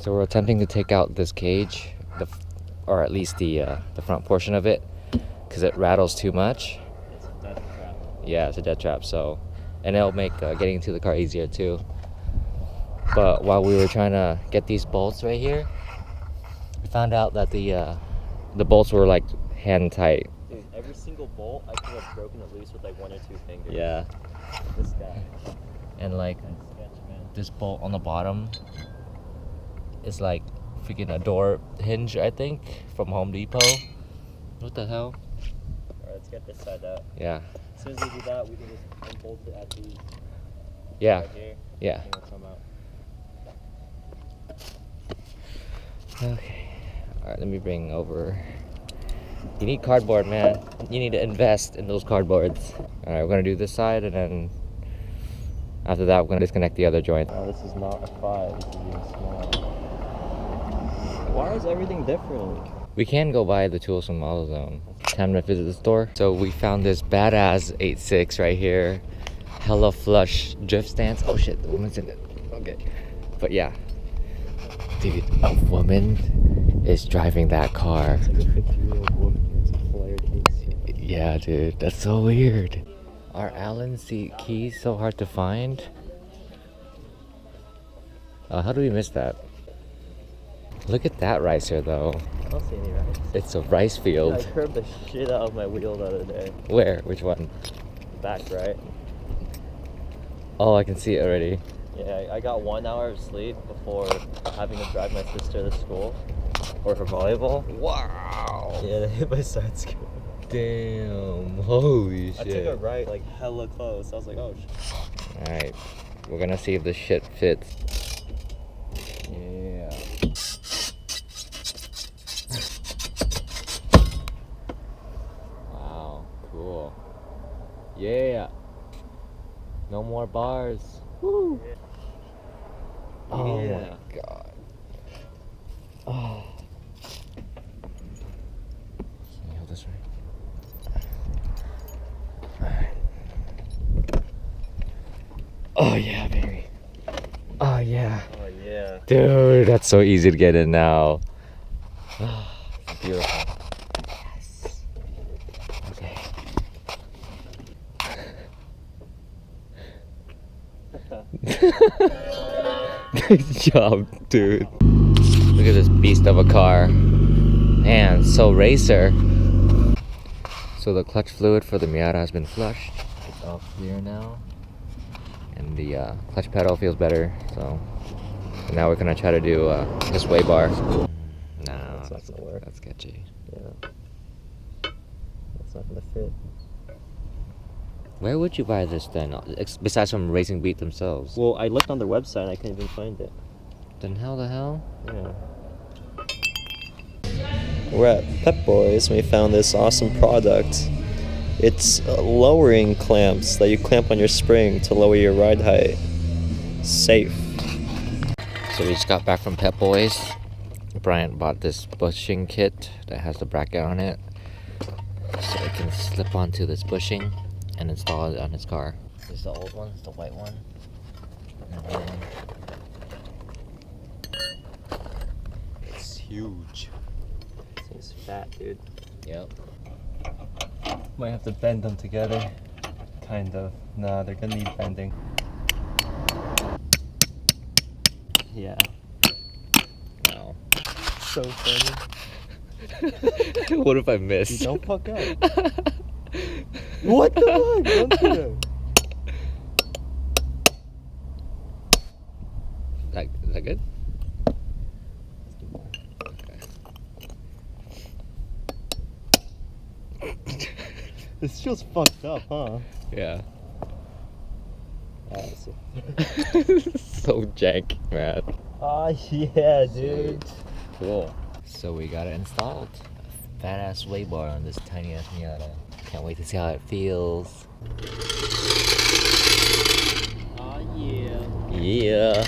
So we're attempting to take out this cage, or at least the front portion of it, because it rattles too much. It's a death trap. Yeah, it's a death trap. So, and it'll make getting into the car easier too. But while we were trying to get these bolts right here, we found out that the bolts were like hand tight. Dude, every single bolt I could have broken it loose with like 1 or 2 fingers. Yeah. This guy. And like Sketch, man. this bolt on the bottom is like freaking a door hinge, I think, from Home Depot. What the hell? Alright, let's get this side out. Yeah. As soon as we do that, we can just unbolt it at these. Yeah. Right here. Yeah. And it'll come out. Okay. Alright, let me bring over. You need cardboard, man. You need to invest in those cardboards. Alright, we're gonna do this side, and then after that we're gonna disconnect the other joint. Oh, this is not a 5, this is even small. Why is everything different? We can go buy the tools from AutoZone. Time to visit the store. So we found this badass 8.6 right here. Hella flush drift stance. Oh shit, the woman's in it. Okay. But yeah. Dude, a woman is driving that car. It's like a 50-year-old woman. It's a flared 8.6. Yeah, dude, that's so weird. Are Allen seat keys so hard to find? How do we miss that? Look at that ricer though. I don't see any rice. It's a rice field. I curved the shit out of my wheel the other day. Where? Which one? Back right. Oh, I can see it already. Yeah, I got 1 hour of sleep before having to drive my sister to school or for volleyball. Wow. Yeah, they hit my side skirt. Damn. Holy shit. I took a right like hella close. I was like, oh shit. Alright. We're gonna see if this shit fits. Yeah. Wow. Cool. Yeah. No more bars. Woo. Yeah. Oh Yeah. my god. Oh. Can you hold this right? Alright. Oh yeah, baby. Oh yeah. Oh yeah. Dude, that's so easy to get in now. It's beautiful. Yes. Okay. Good job, dude. Look at this beast of a car. Man, so racer. So the clutch fluid for the Miata has been flushed. It's all clear now. And the clutch pedal feels better. So now we're gonna try to do the sway bar. No, That's not gonna work. That's sketchy. Yeah. That's not gonna fit. Where would you buy this then? Besides from Racing Beat themselves. Well, I looked on their website and I couldn't even find it. Then how the hell? Yeah. We're at Pep Boys and we found this awesome product. It's lowering clamps that you clamp on your spring to lower your ride height. Safe. So we just got back from Pep Boys. Bryant bought this bushing kit that has the bracket on it, so it can slip onto this bushing and install it on his car. This is the old one, it's the white one. And then it's huge. This thing's fat, dude. Yep. Might have to bend them together. Kind of. Nah, they're gonna need bending. Yeah. Wow. So funny. What if I missed? Don't fuck up. What the fuck? Don't do that. Is that good? This feels fucked up, huh? Yeah. That's So jank, man. oh yeah, dude. Cool. So we got it installed. A fat ass sway bar on this tiny ass Miata. Can't wait to see how it feels. Oh yeah. Yeah.